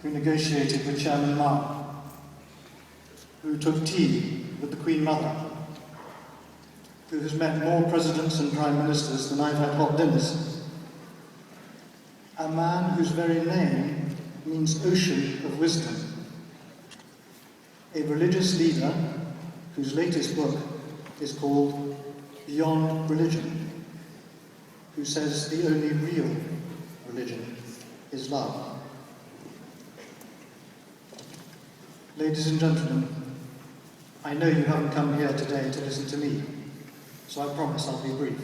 who negotiated with Chairman Mao, who took tea with the Queen Mother, who has met more presidents and prime ministers than I've had hot dinners, a man whose very name means ocean of wisdom, a religious leader whose latest book is called Beyond Religion, who says the only real religion is love. Ladies and gentlemen, I know you haven't come here today to listen to me, so I promise I'll be brief.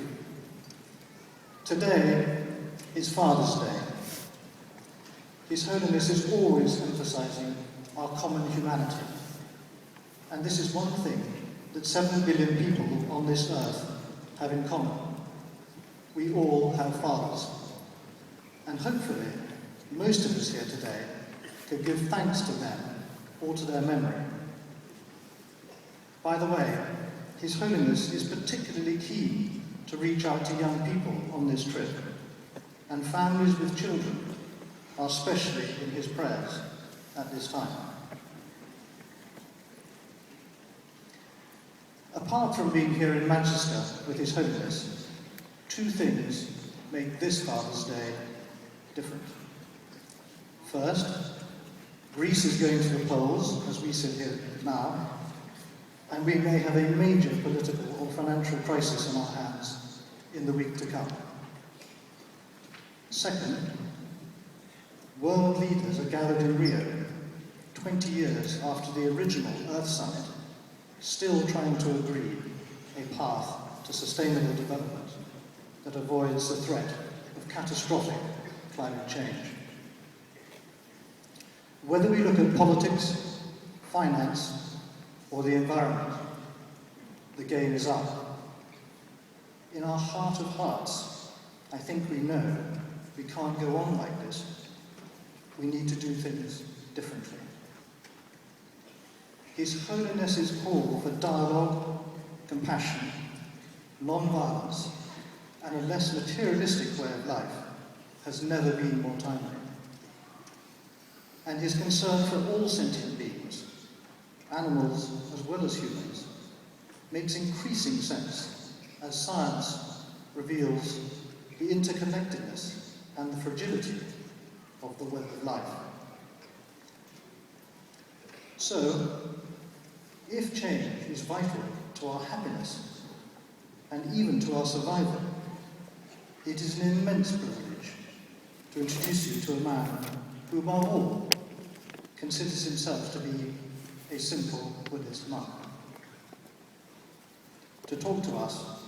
Today is Father's Day. His Holiness is always emphasizing our common humanity. And this is one thing that 7 billion people on this earth have in common. We all have fathers. And hopefully, most of us here today could give thanks to them or to their memory. By the way, His Holiness is particularly keen to reach out to young people on this trip, and families with children are especially in his prayers at this time. Apart from being here in Manchester with His Holiness, 2 things make this Father's Day different. First, Greece is going to the polls as we sit here now, and we may have a major political or financial crisis on our hands in the week to come. Second, world leaders are gathered in Rio 20 years after the original Earth Summit, still trying to agree a path to sustainable development that avoids the threat of catastrophic climate change. Whether we look at politics, finance, or the environment, the game is up. In our heart of hearts, I think we know we can't go on like this. We need to do things differently. His Holiness's call for dialogue, compassion, non-violence, and a less materialistic way of life has never been more timely. And his concern for all sentient beings, animals as well as humans, makes increasing sense as science reveals the interconnectedness and the fragility of the web of life. So, if change is vital to our happiness and even to our survival, it is an immense privilege to introduce you to a man who, above all, considers himself to be a simple Buddhist monk, to talk to us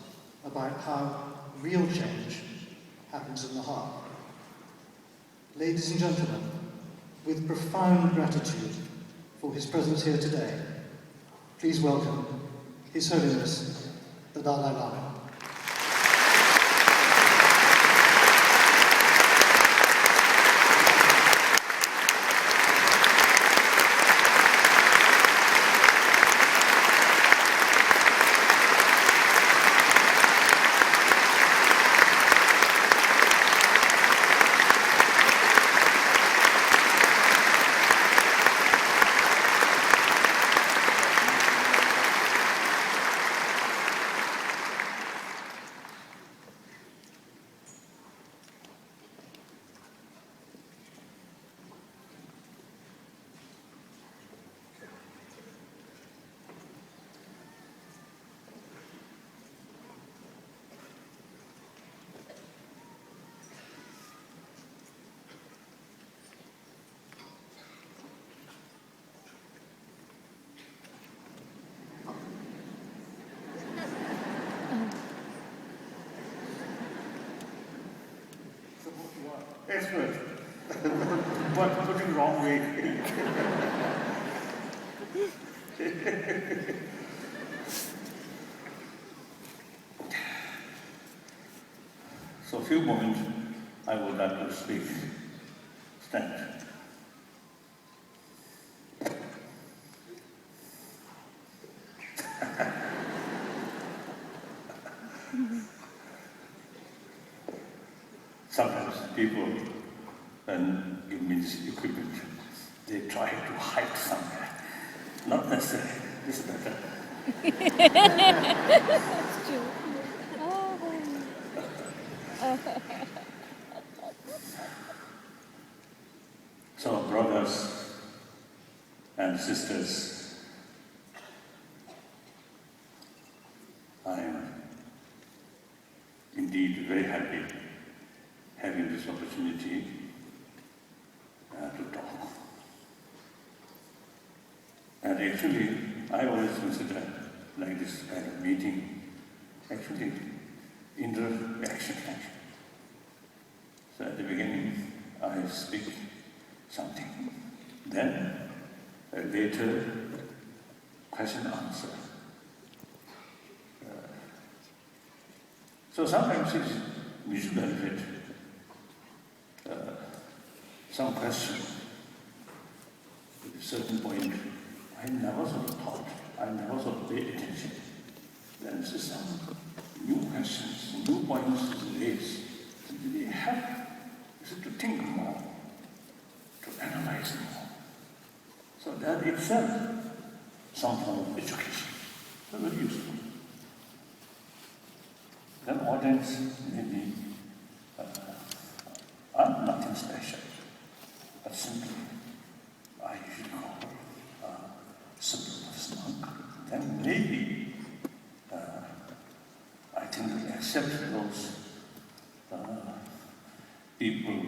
about how real change happens in the heart. Ladies and gentlemen, with profound gratitude for his presence here today, please welcome His Holiness the Dalai Lama. Excellent. What looking wrong way? So a few moments I would like to speak. Stand. Sometimes people then give me this equipment. try to hide somewhere. Not necessarily. This is better. It's true. So, brothers and sisters, I am indeed very happy having this opportunity to talk. And actually, I always consider like this kind of meeting actually interaction. So at the beginning, I speak something. Then later, question answer. So sometimes it's mutual benefit. Some question, at a certain point, I never sort of thought, I never sort of paid attention. Then there's some new questions, new points raised. And we have to think more, to analyze more. So that itself, some form of education, very useful. Then audience maybe are nothing special, but simply I usually call simple monk. Then maybe I think we accept those people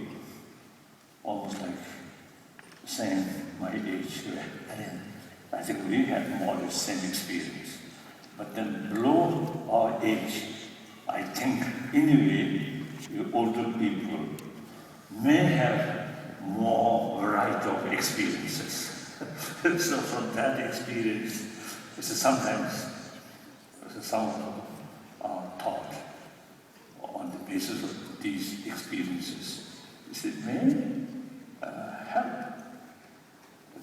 almost like saying my age. I think we have more or less same experience. But then below our age, I think in a way, you older people may have more variety of experiences. So from that experience, sometimes some of our thought on the basis of these experiences, it may help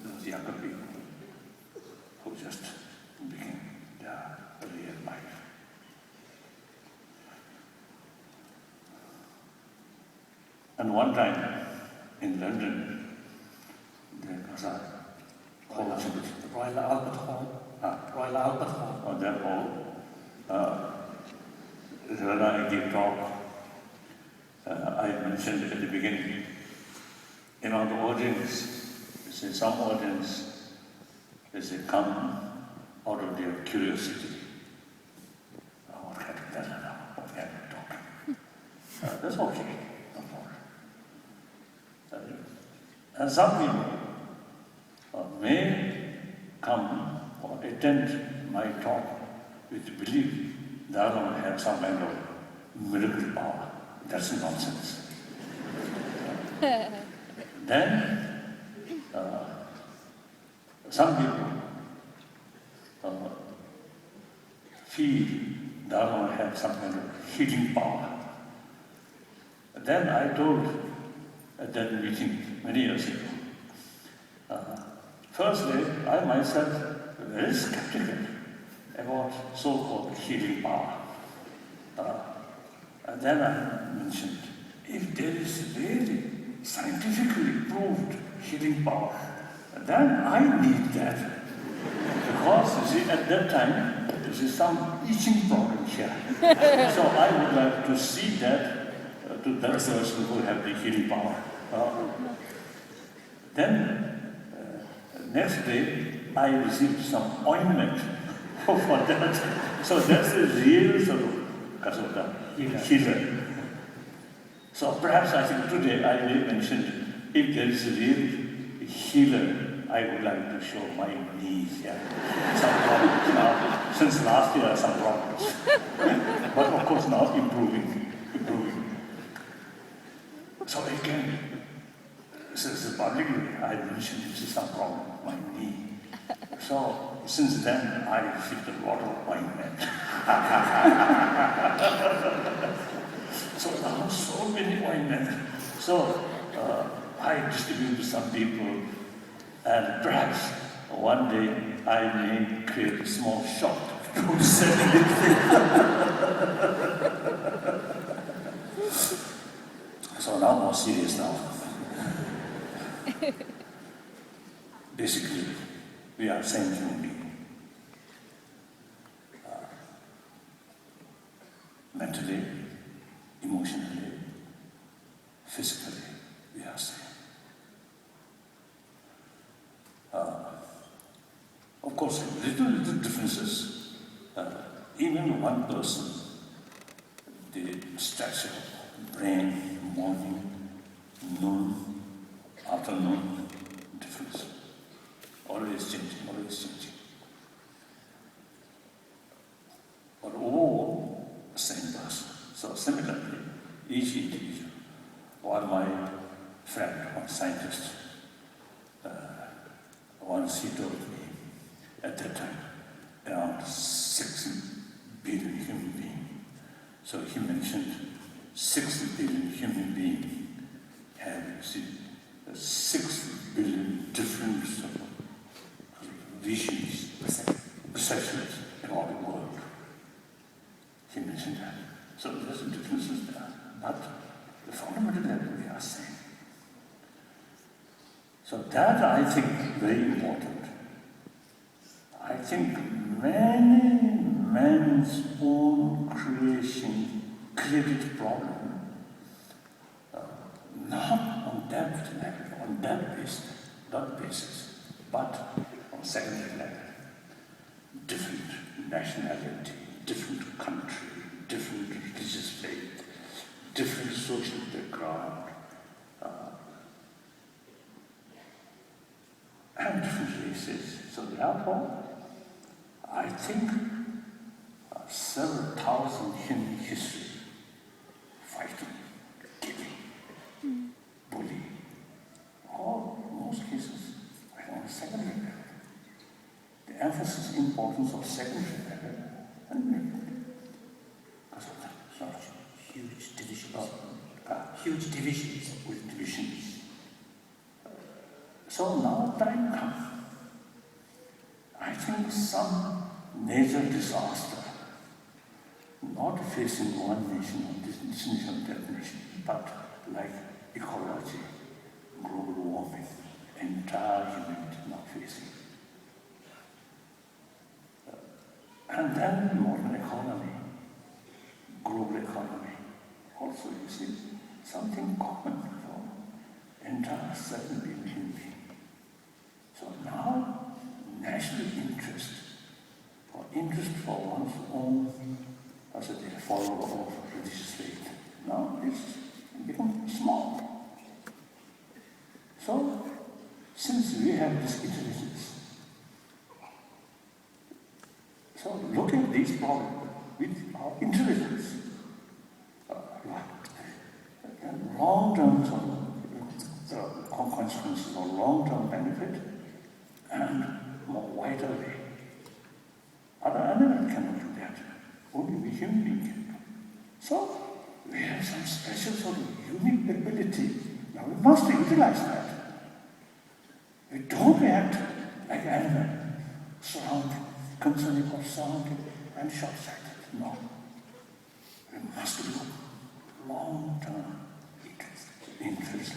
those younger people who just begin their real life. And one time in London, there was a hall, Royal Albert Hall. Royal Albert Hall. On that hall, when I gave talk, I mentioned at the beginning, the audience, some audience, come out of their curiosity. What kind of dialogue? What kind of talking? That's okay, no problem. And some people may come or attend my talk with the belief that I will have some kind of miracle power. That's nonsense. Then, some people feel that I will have some kind of healing power. Then I told at that meeting many years ago, firstly, I myself very skeptical about so-called healing power. And then I mentioned, if there is really scientifically proved healing power, then I need that. Because, you see, at that time, there is some itching problem here. So I would like to see that to that person who have the healing power. Then, next day, I received some ointment for that. So that's a real sort of healer. So perhaps I think today I may mention, if there is a real healer, I would like to show my knees. Yeah. Some problems now. Since last year, some problems. But of course now improving. So again, since publicly I mentioned this is some problem, my knee. So since then I received a lot of ointment. So now so many ointment. So I distribute to some people, and perhaps one day I may create a small shop to sell it. So now more serious now. basically, we are same human being. Mentally, emotionally, physically, we are same. Of course, little differences. Even one person, the stature, brain, morning, noon, afternoon, difference. Always changing, always changing. But all same person. So similarly, each individual, or my friend, one scientist, once he told me, at that time, around 6 billion human beings. So he mentioned 6 billion human beings have, you see, 6 billion different visions, perceptions about the world. He mentioned that. So there's differences there, but the fundamental level we are same. So that I think very important. I think many man's own creation created problem, not on that level, on that basis, but on secondary level. Different nationality, different country, different religious faith, different social background, and different races. So therefore, I think several thousand human history, fighting, killing, bullying, all most cases right on the secondary level. The emphasis importance of secondary level and because of that. Sorry. Huge divisions. Huge divisions. With divisions. So now time comes. I think some major disaster, not facing one nation or this nation, that nation, but like ecology, global warming, entire humanity now facing. And then modern economy, global economy, also you see something common for entire 7 billion human beings. So now national interest, or interest for one's own, as a follower of religious faith, now it's become small. So, since we have this intelligence, so look at these problems with our intelligence, and long-term consequences or long-term benefit, and more wider way. Other animals cannot do that. Only we human beings can do. So we have some special sort of unique ability. Now we must utilize that. We don't react like animals, surrounding, concerning about surrounding and short-sighted. No. We must look long-term interest.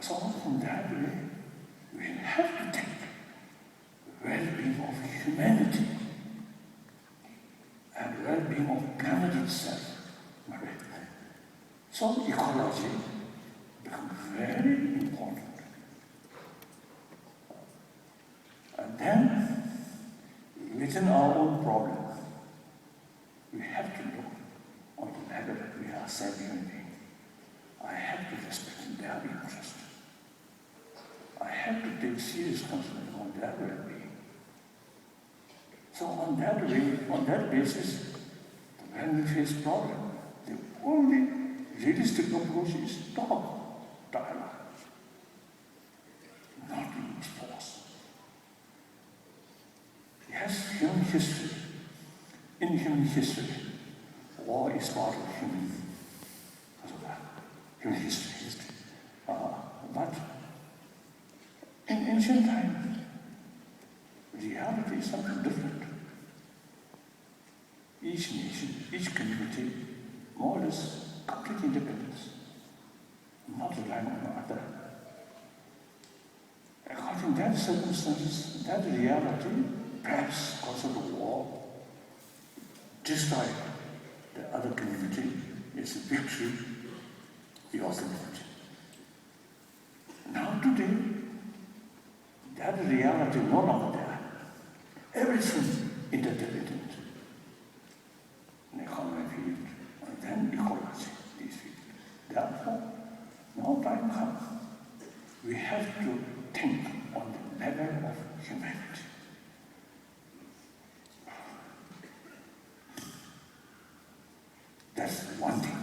So from that way, we have to take well-being of humanity and well-being of planet itself. So ecology becomes very important. And then, within our own problem, we have to look on the level that we are same human beings. I have to respect their interest. I have to take serious concern on their well-being. So on that basis, when we face problem, the only realistic approach is talk, dialogue, not use force. Yes, human history. In human history, war is part of human history. But in ancient times, reality is something different. Each nation, each community, more or less complete independence, not relying on other. in that circumstance, that reality, perhaps because of the war, destroyed the other community, is victory, your community. Now today, that reality no longer there. Everything interdependent. An economic field, and then ecology, these fields. Therefore, now time comes, we have to think on the level of humanity. That's one thing.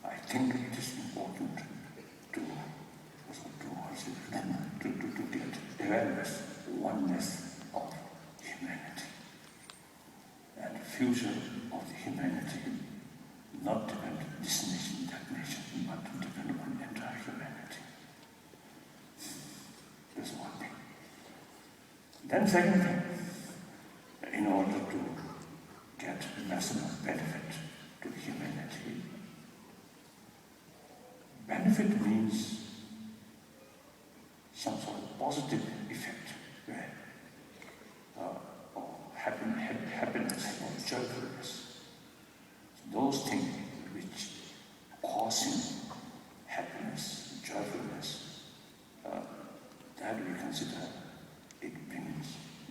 I think it is important to get awareness, oneness of humanity, and the future of the humanity not depend on this nation, that nation, but depend on the entire humanity. That's one thing. Then second thing, in order to get maximum benefit to humanity, benefit means some sort of positive effect, where happiness or joyfulness. Those things which causing happiness, joyfulness, that we consider it brings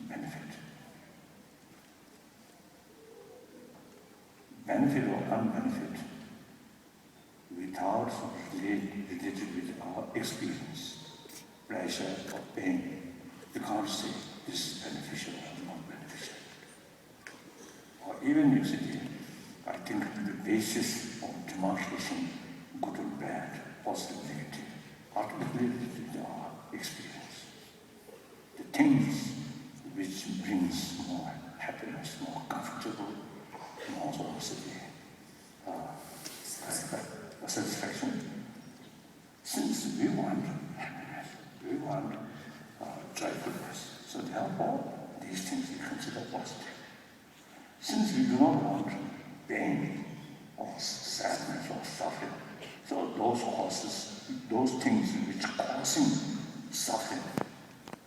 benefit. Benefit or unbenefit, without related with our experience, pleasure or pain, you can't say this is beneficial or not beneficial. Or even usually, I think the basis of demarcation, good or bad, positive, negative, are related with our experience. The things which brings more happiness, more comfortable, more satisfaction. Since we want happiness, we want joyfulness, so therefore these things we consider positive. Since we do not want pain or sadness or suffering, so those things which are causing suffering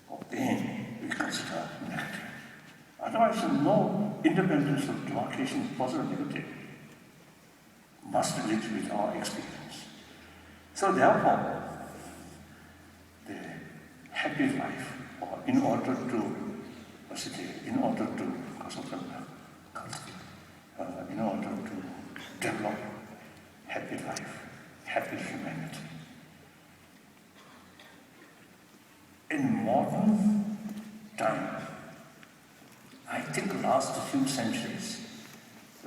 or pain, we consider negative. Otherwise, no independence of demarcation, positive or negative, must relate with our experience. So therefore, the happy life, or in order to develop happy life, happy humanity. In modern time, I think last few centuries,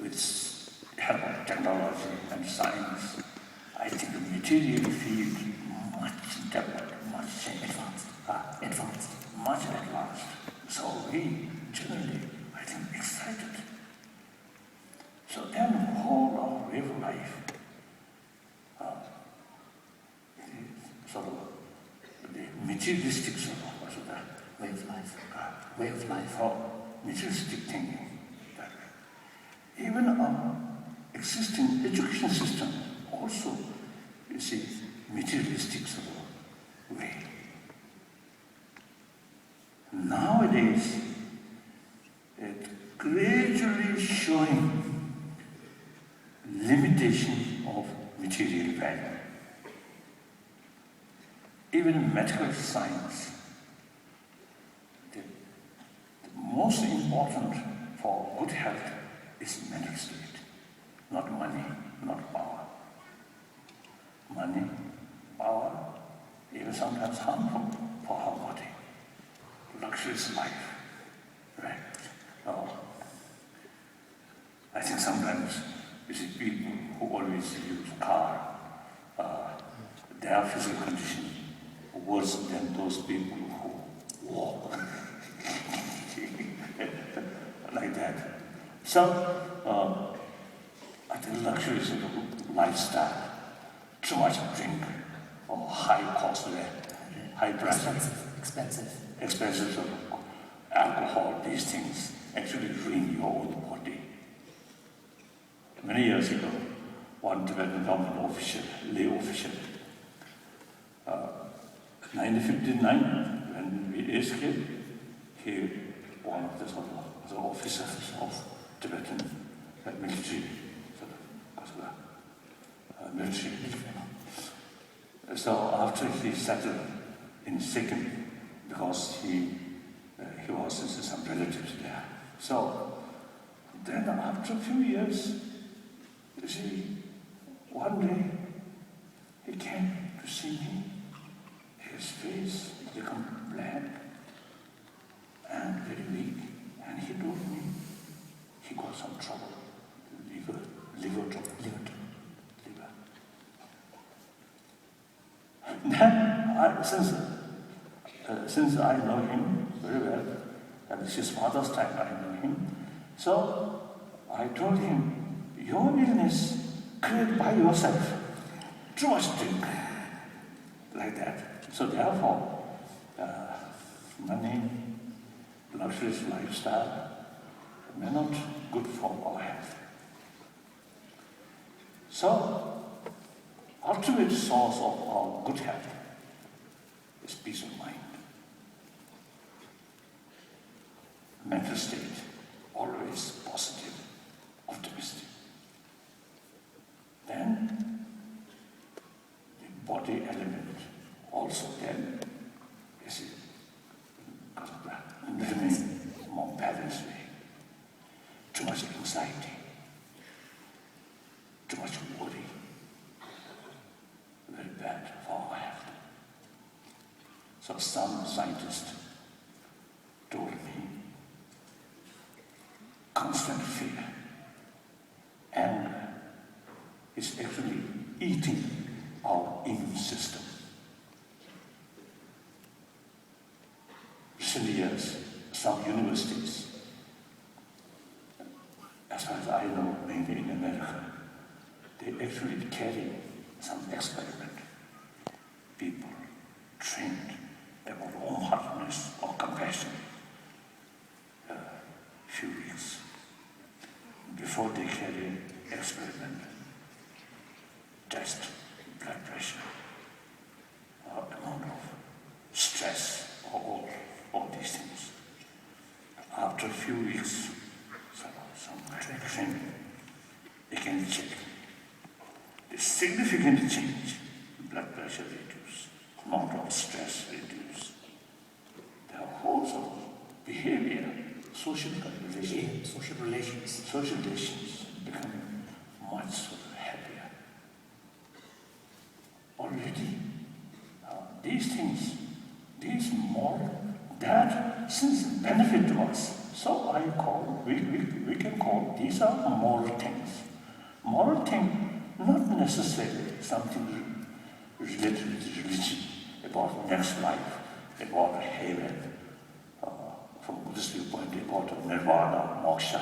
with help of technology and science, I think the material field much developed, much advanced, much advanced. So we generally, I think, excited. So then whole our way of life, sort of the materialistic sort of way of life, or materialistic thinking. That way. Even our existing education system also, you see, materialistic sort of way. Nowadays, it gradually showing limitation of material value. Even in medical science, the most important for good health is mental state, not money, not power. Money, power, even sometimes harmful for our body. Luxurious life, right? I think sometimes you see people who always use car, their physical condition worse than those people who walk like that. So, I think luxurious lifestyle, too much drink, or high cost, high price, expensive sort of alcohol, these things actually ruin your own body. Many years ago, one Tibetan government official, lay official, 1959, when we escaped, he, one of the sort of the officers of Tibetan military, military. So after he settled in Sikkim, because he was with some relatives there. So then after a few years, you see, one day he came to see me. His face became black and very weak, and he told me he got some trouble, liver trouble. Then, since I know him very well, and it's his father's time I know him, so I told him, your illness created by yourself. Too much drink, like that. So therefore, money, luxurious lifestyle may not good for our health. So, ultimate source of our good health is peace of mind. Mental state, always positive, optimistic. Then, the body element also then is living a more balanced way. Too much anxiety, too much worry, very bad for our health. So some scientists told me constant fear, anger is actually eating our immune system. Recent years, some universities, as far as I know, mainly in America, they actually carry some experiment. People trained about warm-heartedness or compassion few weeks before they carry experiment, test blood pressure, amount of stress, or all these things. After a few weeks, some training, they can check the significant change. Blood pressure reduced, amount of stress reduced. There are whole sort of behavior, social relations become much sort of happier. Already, these things, these moral, that since benefit to us. So I call, we can call these are moral things. Moral thing, not necessarily something related to religion, about next life, about heaven, from Buddhist viewpoint, about nirvana, moksha.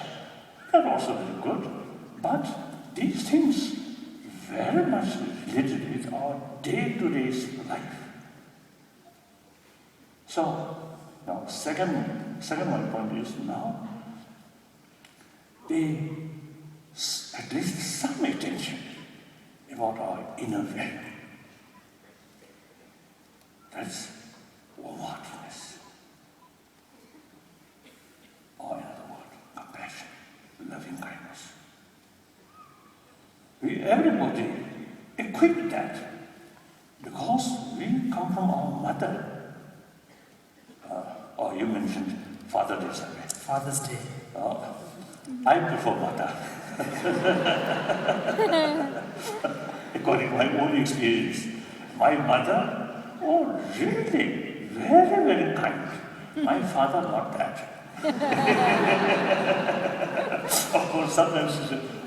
They're also very good. But these things very much related with our day-to-day life. So, now second one point is now they at least some attention about our inner value. That's warm-heartedness. Or in other words, compassion, loving kindness. Everybody equipped that because we come from our mother. Or you mentioned Father's Day. Father's Day. I prefer mother. According to my own experience, my mother, oh really, very, very kind. My father, not that. Of course, sometimes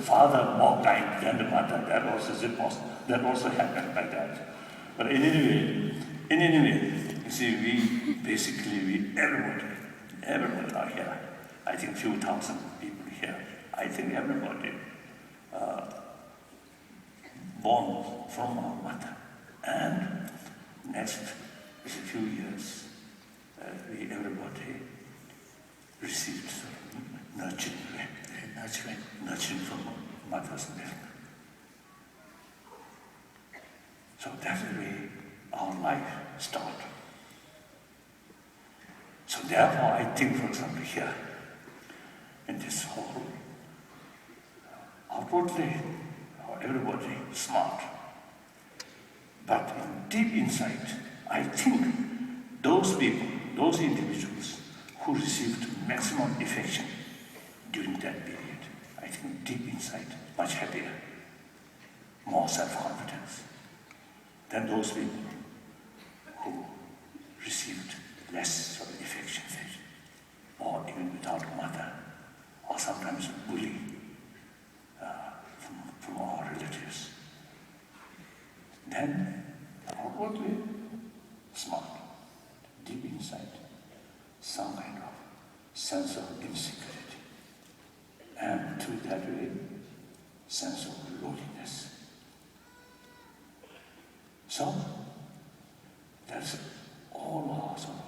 father more kind than the mother. That also is impossible. That also happened like that. But in any way, you see, everybody are here. I think few thousand people here. I think everybody born from our mother. And next is a few years, everybody received nurturing from mother's milk. So that's the way our life starts. therefore, I think, for example, here, in this hall, outwardly, everybody smart. But in deep inside, I think those people, those individuals who received maximum affection during that period, I think deep inside, much happier, more self-confidence than those people who received less sort of affection, or even without mother, or sometimes bully from our relatives. Then, outwardly smart, deep inside, some kind of sense of insecurity, and through that way, sense of loneliness. So, that's all our sort of,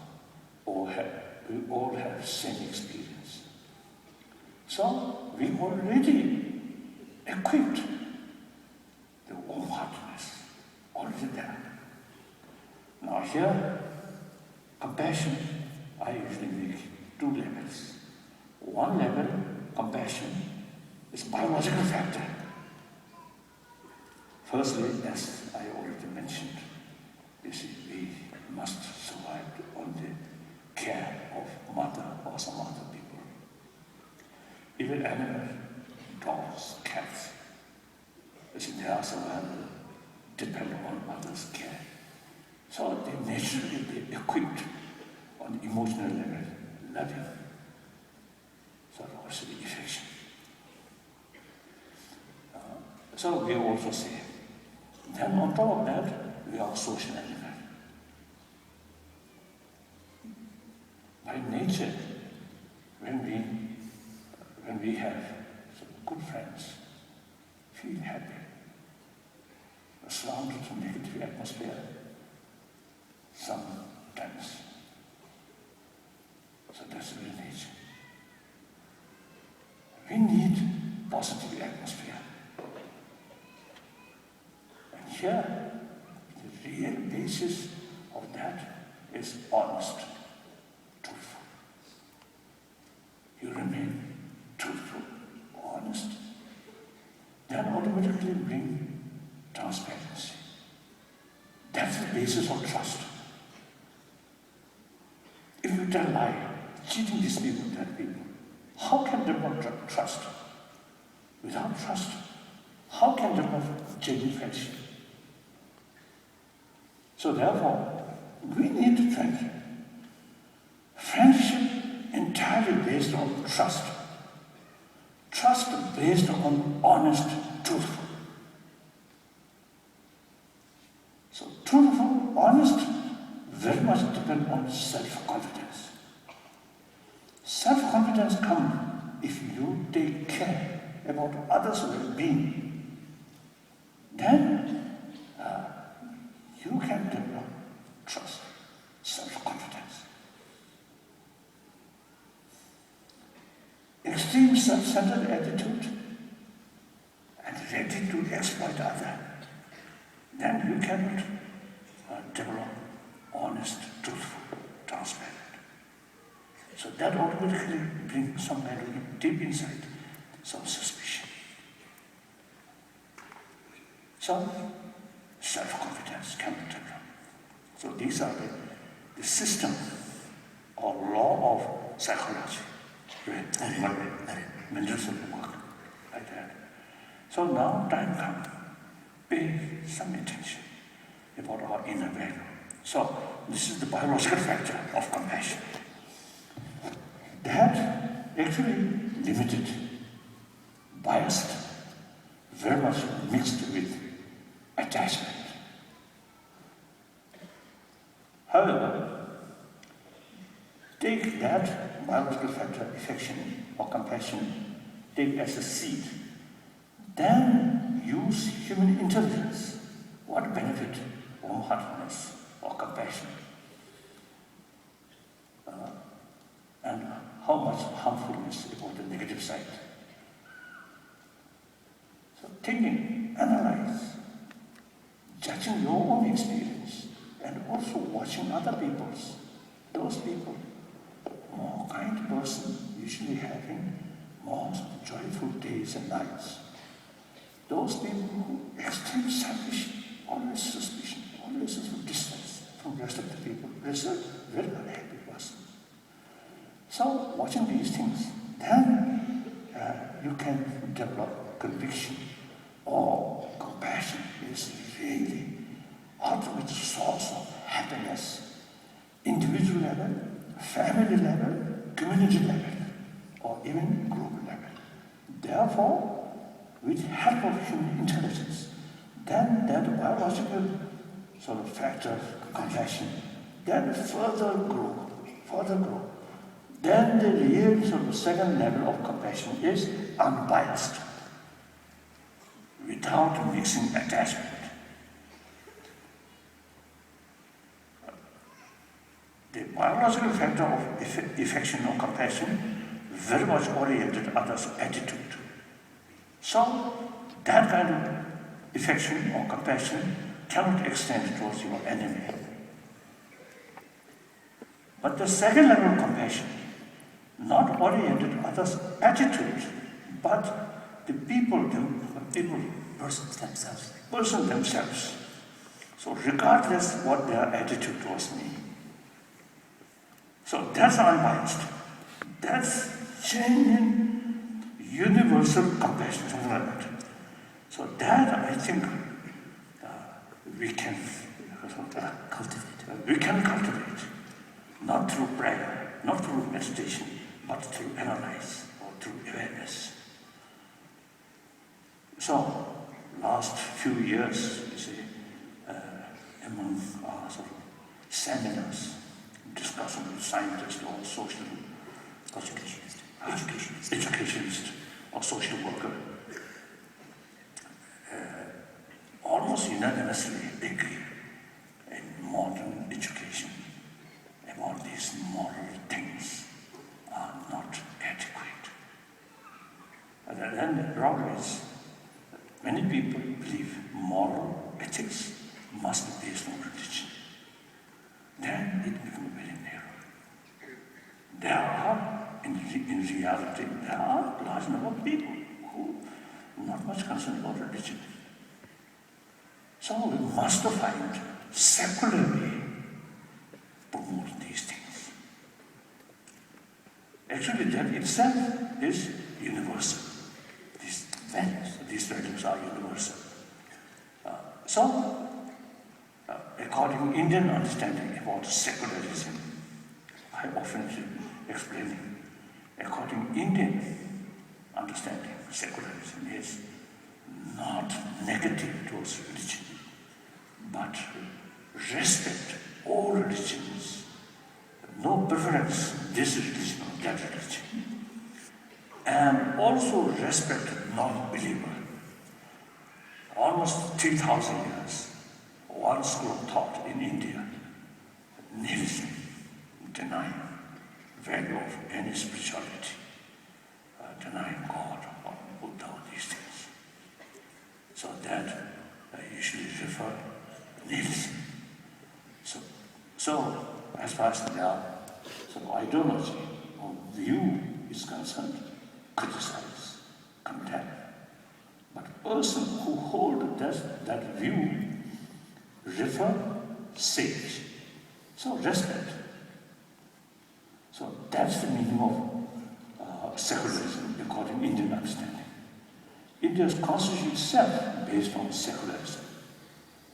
we all have same experience. So, we already equipped the warm-heartedness already there. Now here, compassion, I usually make two levels. One level, compassion, is biological factor. Firstly, as I already mentioned, you see, we must survive on the care of mother or some other people. Even animals, dogs, cats, you see, they are survival, depend on others' care. So they naturally be equipped on the emotional level, loving, so also the affection. So we also say, then on top of that, we are social animal. By nature, when we have some good friends, feel happy, surrounded in negative atmosphere, sometimes. So that's the real nature. We need positive atmosphere. And here, the real basis of that is honest, truthful. You remain truthful, honest, then automatically bring transparency. That's the basis of trust. If you tell lie, cheating these people, that people, how can they not trust? Without trust, how can they have genuine friendship? So therefore, we need friendship. Friendship entirely based on trust. Trust based on honest, truthful. So truthful, honest, very much depend on self-confidence. Self-confidence comes if you take care about others' well-being. Then you can develop trust, self-confidence. Extreme self-centered attitude and ready to exploit others, then you cannot develop honest, truthful, transparent. So that automatically brings some kind of deep insight, some suspicion. So self-confidence can be developed. So these are the system or law of psychology. Mental work like that. So now time comes, pay some attention about our inner value. So this is the biological factor of compassion. That actually limited, biased, very much mixed with attachment. However, take that biological factor, affection or compassion, take as a seed, then use human intelligence. What benefit warm-heartedness or compassion? And how much harmfulness about the negative side? So thinking, analyze, judging your own experience, and also watching other people's, those people more kind person, usually having more joyful days and nights. Those people who are extremely selfish, always suspicion, always distance from the rest of the people, is a very unhappy person. So, watching these things, then you can develop conviction or compassion is really ultimate source of happiness, individual level, family level, community level, or even global level. Therefore, with the help of human intelligence, then that biological sort of factor of compassion, then further grow. Then the real sort of second level of compassion is unbiased, without mixing attachment. The biological factor of affection or compassion very much oriented others' attitude. So that kind of affection or compassion cannot extend towards your enemy. But the second level of compassion, not oriented others' attitude, but the person themselves. So regardless what their attitude towards me. So that's unbiased. That's genuine, universal compassion, something like that. So that I think we can cultivate. We can cultivate, not through prayer, not through meditation, but through analyze or through awareness. So, last few years, you see, among our sort of seminars, discussing with scientists or social educationist or social worker, almost unanimously agree in modern education about these moral things are not adequate. And then the problem is, many people believe moral ethics must be based on religion. Then it becomes very narrow. There are, in reality, there are a large number of people who are not much concerned about religion. So we must find secularly promote these things. Actually, that itself is universal. These values are universal. According to Indian understanding about secularism, I often explain, according to Indian understanding, secularism is not negative towards religion, but respect all religions, no preference, this religion or that religion, and also respect non-believer. Almost 3,000 years, one school of thought in India, nihilism, denying value of any spirituality, denying God or Buddha, or these things. So that I usually refer to nihilism. So as far as their ideology or view is concerned, criticize, condemn. But person who hold that view refer sage. So respect. So that's the meaning of secularism according to Indian understanding. India's constitution itself based on secularism,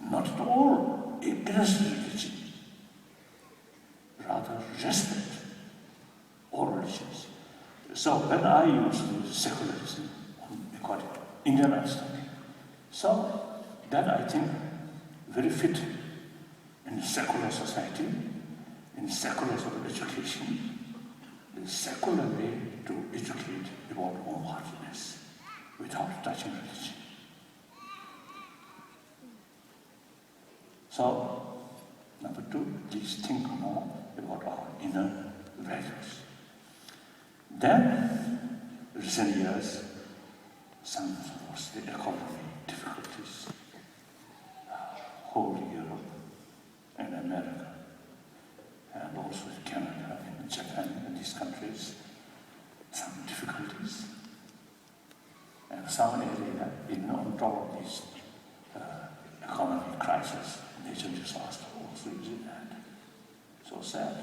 not at all against religion, rather respect all religions. So when I use secularism according to Indian understanding, so that I think very fit in a secular society, in secular sort of education, the secular way to educate about wholeheartedness without touching religion. So, number two, please think more about our inner values. Then, recent years, some of the economy difficulties, whole Europe and America, and also Canada and Japan and these countries, some difficulties, and some area, even on top of this economic crisis, nature disaster also is that. So sad.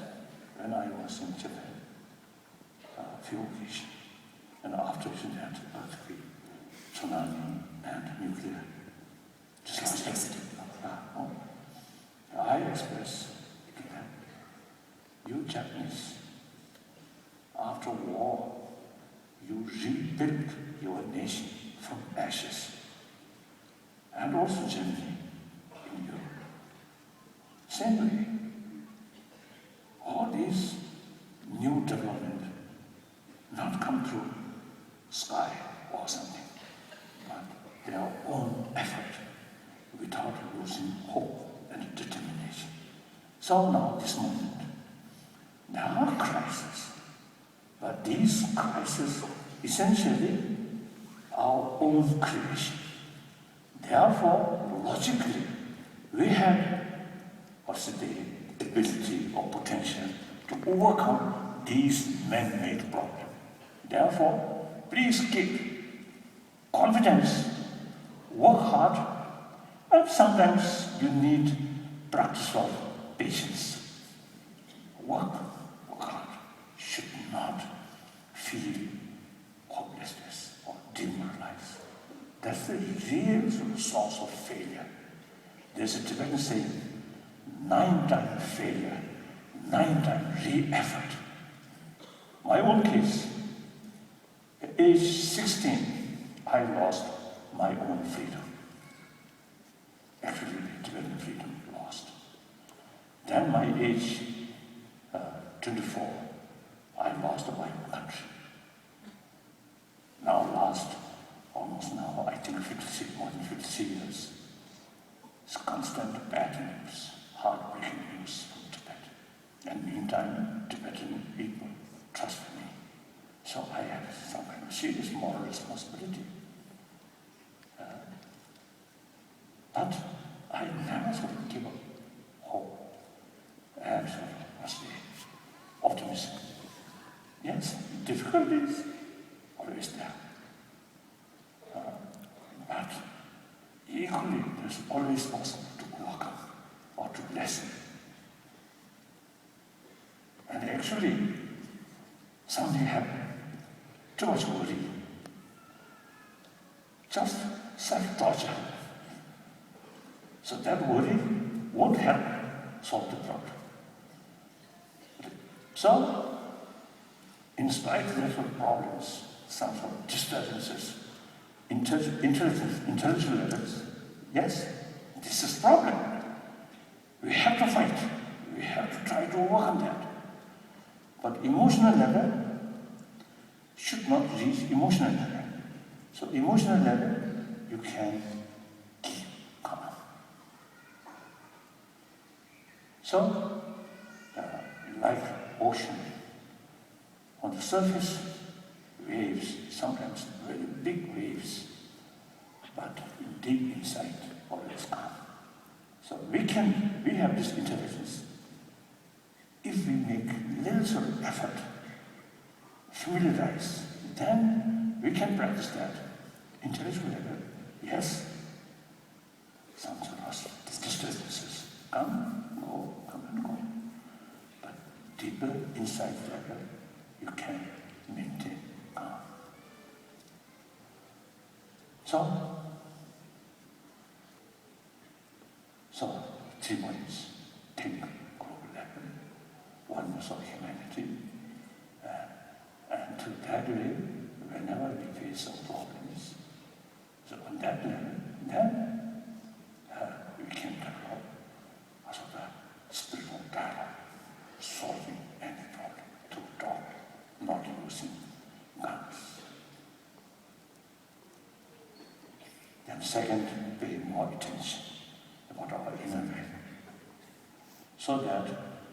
When I was in Japan, a few occasions, and after that earthquake, tsunami, and nuclear disaster, I express to them, you Japanese, after war, you rebuilt your nation from ashes, and also Germany in Europe. Same way, all these new development not come through sky or something, but their own effort without losing hope and determination. So now, this moment, there are crises, but these crises essentially our own creation. Therefore, logically, we have the ability or potential to overcome these man-made problems. Therefore, please keep confidence, work hard, and sometimes you need practice of patience. Work hard, should not feel hopelessness or demoralized. That's the real source of failure. There's a Tibetan saying, 9 times failure, 9 times re-effort. My own case, at age 16, I lost my own freedom. Actually, Tibetan freedom lost. Then my age 24, I lost my country. Now almost now, I think more than 50 years. It's constant bad news, heartbreaking news from Tibet. And meantime, Tibetan people trust me. So I have some kind of serious moral responsibility. But I never sort of give up hope and sort of must be optimistic. Yes, difficulties always there. But equally, there's always possible to overcome or to lessen. And actually, something happened. Too much worry. Just self-torture. So that worry won't help solve the problem. So, in spite of natural problems, some sort of disturbances, intellectual levels, yes, this is a problem. We have to fight. We have to try to overcome that. But emotional level should not reach emotional level. So emotional level, you can keep calm. So, like ocean, on the surface, waves, sometimes very big waves, but deep inside, always calm. So we have this intelligence. If we make little sort of effort, familiarize, then we can practice that. Intellectual level, yes, some sort of disturbances come, go, come and go. But deeper inside level, you can maintain calm. So 3 points. Think global level, oneness of humanity, and to that way, whenever we face some problems, so on that level, then we can develop a sort of spiritual dialogue, solving any problem through talk, not using guns. Then second, pay more attention about our inner life, so that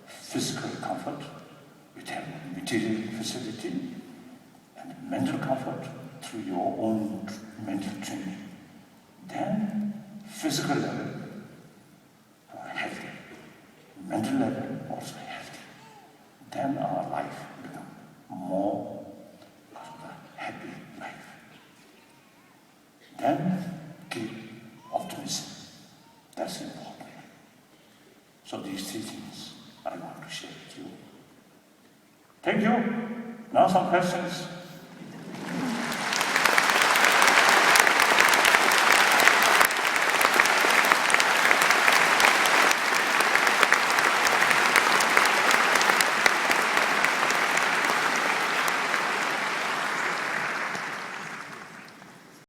physical comfort, which have material facility, and mental comfort through your own mental training. Then physical level, healthy. Mental level, also healthy. Then our life becomes these teachings I want to share with you. Thank you. Now some questions.